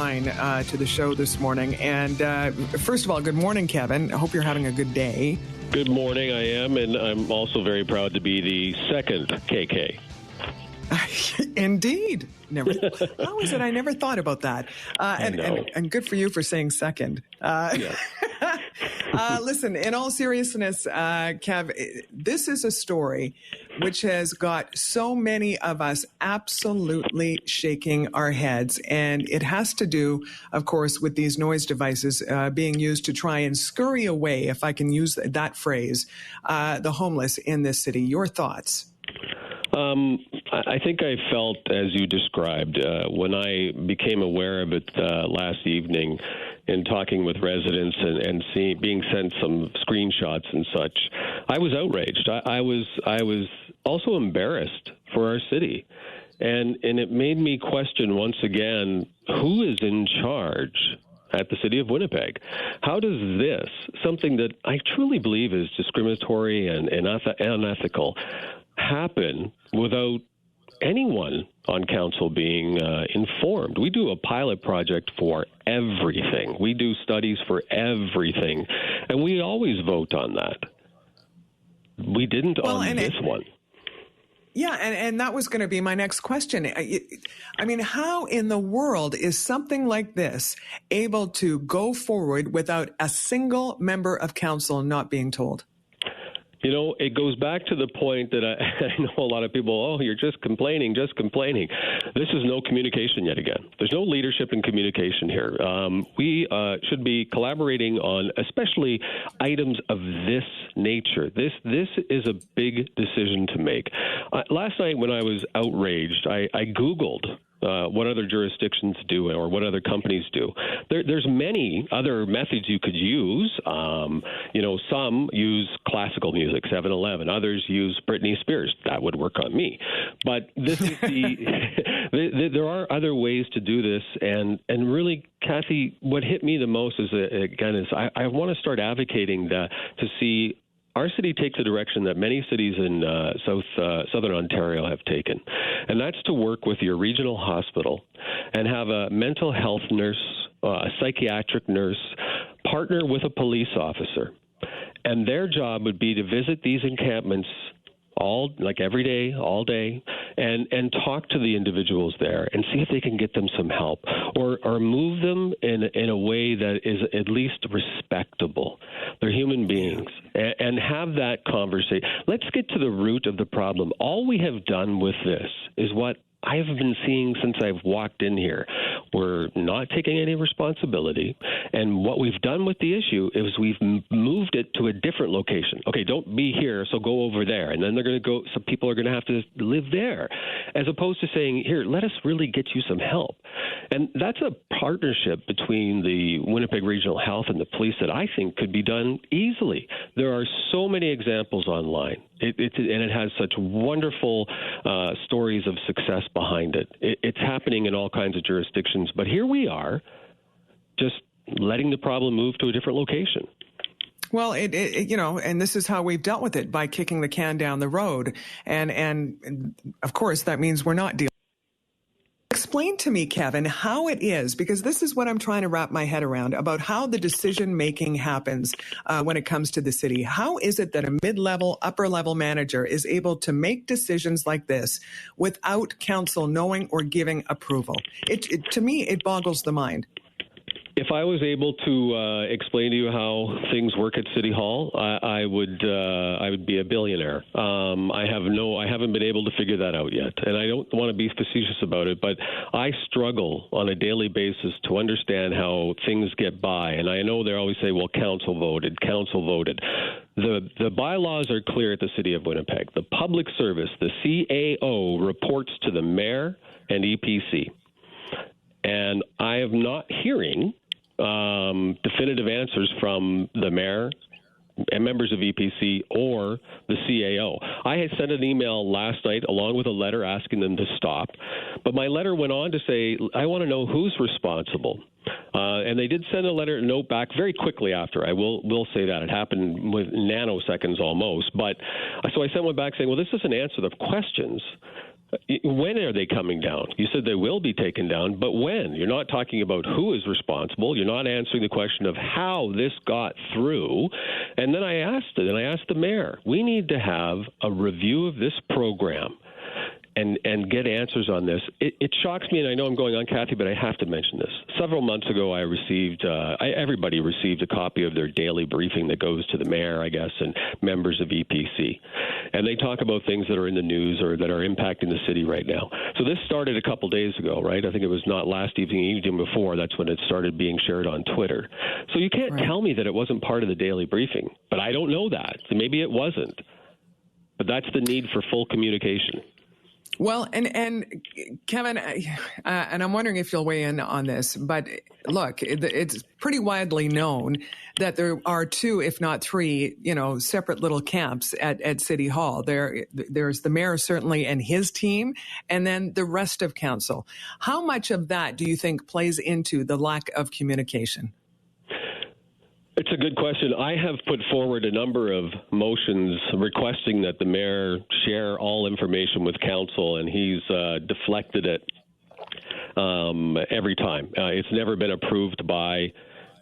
Klein to the show this morning. And first of all, good morning, Kevin. I hope you're having a good day. Good morning, I am, and I'm also very proud to be the second KK. Indeed. How is it I never thought about that? And good for you for saying second. Listen, in all seriousness, Kev, this is a story which has got so many of us absolutely shaking our heads. And it has to do, of course, with these noise devices being used to try and scurry away, if I can use that phrase, the homeless in this city. Your thoughts? I think I felt, as you described, when I became aware of it last evening in talking with residents and being sent some screenshots and such, I was outraged. I was also embarrassed for our city. And it made me question once again, who is in charge at the city of Winnipeg? How does this, something that I truly believe is discriminatory and unethical, happen without anyone on council being informed? We do a pilot project for everything. We do studies for everything, and we always vote on that. We didn't on this one. Yeah, and that was going to be my next question. I mean, how in the world is something like this able to go forward without a single member of council not being told? You know, it goes back to the point that I know a lot of people, you're just complaining. This is no communication yet again. There's no leadership and communication here. We should be collaborating on especially items of this nature. This is a big decision to make. Last night when I was outraged, I Googled what other jurisdictions do or what other companies do. There's many other methods you could use. Some use classical music, 7-Eleven. Others use Britney Spears. That would work on me. But this is there are other ways to do this. And really, Kathy, what hit me the most is I want to start advocating to see our city takes a direction that many cities in southern Ontario have taken, and that's to work with your regional hospital and have a mental health nurse, a psychiatric nurse, partner with a police officer. And their job would be to visit these encampments every day, all day, and talk to the individuals there and see if they can get them some help or move them in a way that is at least respectable. They're human beings, and have that conversation. Let's get to the root of the problem. All we have done with this is what I have been seeing since I've walked in here. We're not taking any responsibility. And what we've done with the issue is we've moved it to a different location. Okay, don't be here, so go over there. And then they're going to go, some people are going to have to live there, as opposed to saying, here, let us really get you some help. And that's a partnership between the Winnipeg Regional Health and the police that I think could be done easily. There are so many examples online. And it has such wonderful stories of success behind it. It's happening in all kinds of jurisdictions. But here we are, just letting the problem move to a different location. Well, and this is how we've dealt with it, by kicking the can down the road. And of course, that means we're not dealing. Explain to me, Kevin, how it is, because this is what I'm trying to wrap my head around, about how the decision-making happens when it comes to the city. How is it that a mid-level, upper-level manager is able to make decisions like this without council knowing or giving approval? To me, it boggles the mind. If I was able to explain to you how things work at City Hall, I would be a billionaire. I haven't been able to figure that out yet, and I don't want to be facetious about it, but I struggle on a daily basis to understand how things get by. And I know they always say, "Well, council voted." The bylaws are clear at the City of Winnipeg. The public service, the CAO, reports to the mayor and EPC, and I am not hearing definitive answers from the mayor and members of EPC or the CAO. I had sent an email last night along with a letter asking them to stop, but my letter went on to say, I want to know who's responsible. And they did send a note back very quickly after. I will say that. It happened with nanoseconds almost. But so I sent one back saying, well, this doesn't answer the questions. When are they coming down? You said they will be taken down, but when? You're not talking about who is responsible. You're not answering the question of how this got through. And then I asked the mayor, we need to have a review of this program and get answers on this. It shocks me, and I know I'm going on, Kathy, but I have to mention this. Several months ago, I received, everybody received a copy of their daily briefing that goes to the mayor, I guess, and members of EPC. And they talk about things that are in the news or that are impacting the city right now. So this started a couple days ago, right? I think it was not last evening before. That's when it started being shared on Twitter. So you can't tell me that it wasn't part of the daily briefing, but I don't know that. So maybe it wasn't. But that's the need for full communication. Well, and Kevin, and I'm wondering if you'll weigh in on this, but look, it's pretty widely known that there are 2, if not 3, separate little camps at City Hall. There's the mayor, certainly, and his team, and then the rest of council. How much of that do you think plays into the lack of communication? It's a good question. I have put forward a number of motions requesting that the mayor share all information with council, and he's deflected it every time. It's never been approved by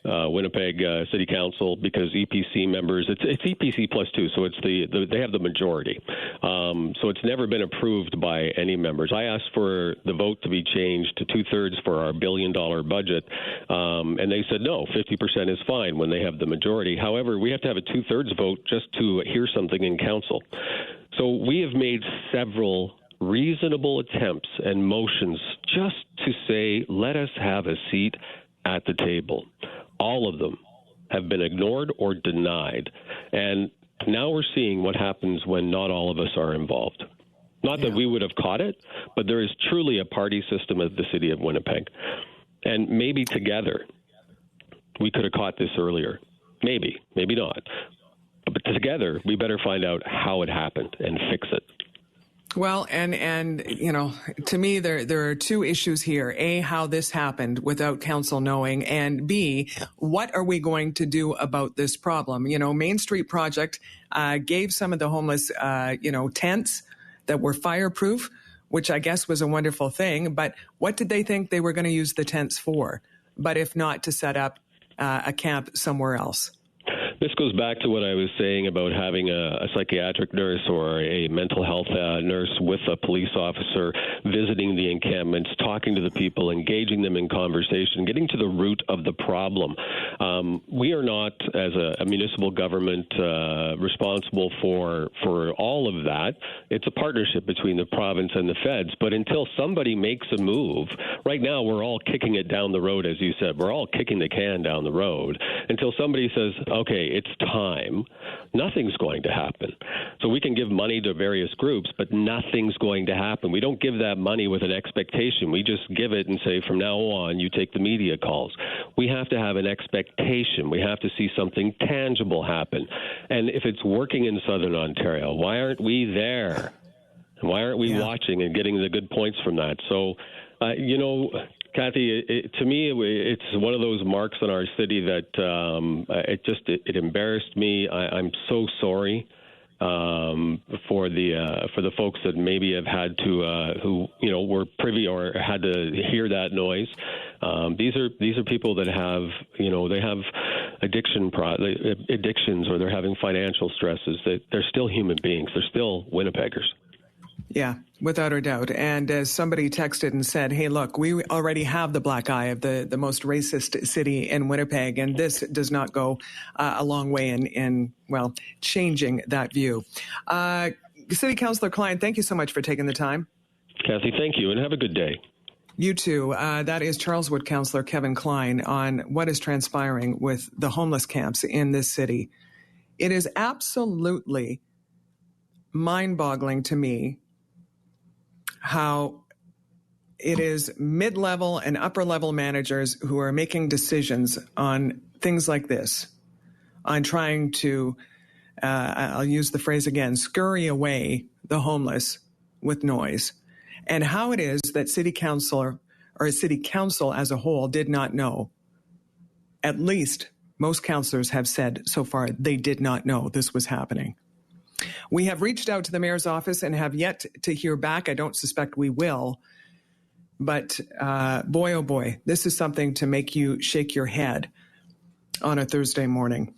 Winnipeg City Council because EPC members, it's EPC plus 2, so it's they have the majority. So it's never been approved by any members. I asked for the vote to be changed to 2/3 for our $1 billion budget, and they said no, 50% is fine when they have the majority. However, we have to have a 2/3 vote just to hear something in council. So we have made several reasonable attempts and motions just to say, let us have a seat at the table. All of them have been ignored or denied. And now we're seeing what happens when not all of us are involved. Not that we would have caught it, but there is truly a party system of the city of Winnipeg. And maybe together we could have caught this earlier. Maybe not. But together we better find out how it happened and fix it. Well, and to me, there are 2 issues here. A, how this happened without council knowing, and B, what are we going to do about this problem? Main Street Project gave some of the homeless, tents that were fireproof, which I guess was a wonderful thing. But what did they think they were going to use the tents for? But if not to set up a camp somewhere else? This goes back to what I was saying about having a psychiatric nurse or a mental health nurse with a police officer visiting the encampments, talking to the people, engaging them in conversation, getting to the root of the problem. We are not, as a municipal government, responsible for all of that. It's a partnership between the province and the feds. But until somebody makes a move, right now we're all kicking it down the road, as you said. We're all kicking the can down the road until somebody says, okay, it's time, nothing's going to happen. So we can give money to various groups, but nothing's going to happen. We don't give that money with an expectation. We just give it and say, from now on, you take the media calls. We have to have an expectation. We have to see something tangible happen. And if it's working in Southern Ontario, why aren't we there? And why aren't we watching and getting the good points from that? So, Kathy, to me, it's one of those marks on our city that it embarrassed me. I'm so sorry for the folks that maybe have had to who were privy or had to hear that noise. These are people that have they have addictions or they're having financial stresses. They're still human beings. They're still Winnipeggers. Yeah, without a doubt. And as somebody texted and said, hey, look, we already have the black eye of the most racist city in Winnipeg, and this does not go a long way in changing that view. City Councillor Klein, thank you so much for taking the time. Kathy, thank you, and have a good day. You too. That is Charleswood Councillor Kevin Klein on what is transpiring with the homeless camps in this city. It is absolutely mind-boggling to me how it is mid-level and upper-level managers who are making decisions on things like this, on trying to, I'll use the phrase again, scurry away the homeless with noise, and how it is that city council as a whole did not know. At least most councillors have said so far they did not know this was happening. We have reached out to the mayor's office and have yet to hear back. I don't suspect we will. But boy, oh boy, this is something to make you shake your head on a Thursday morning.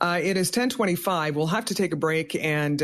It is 10:25. We'll have to take a break and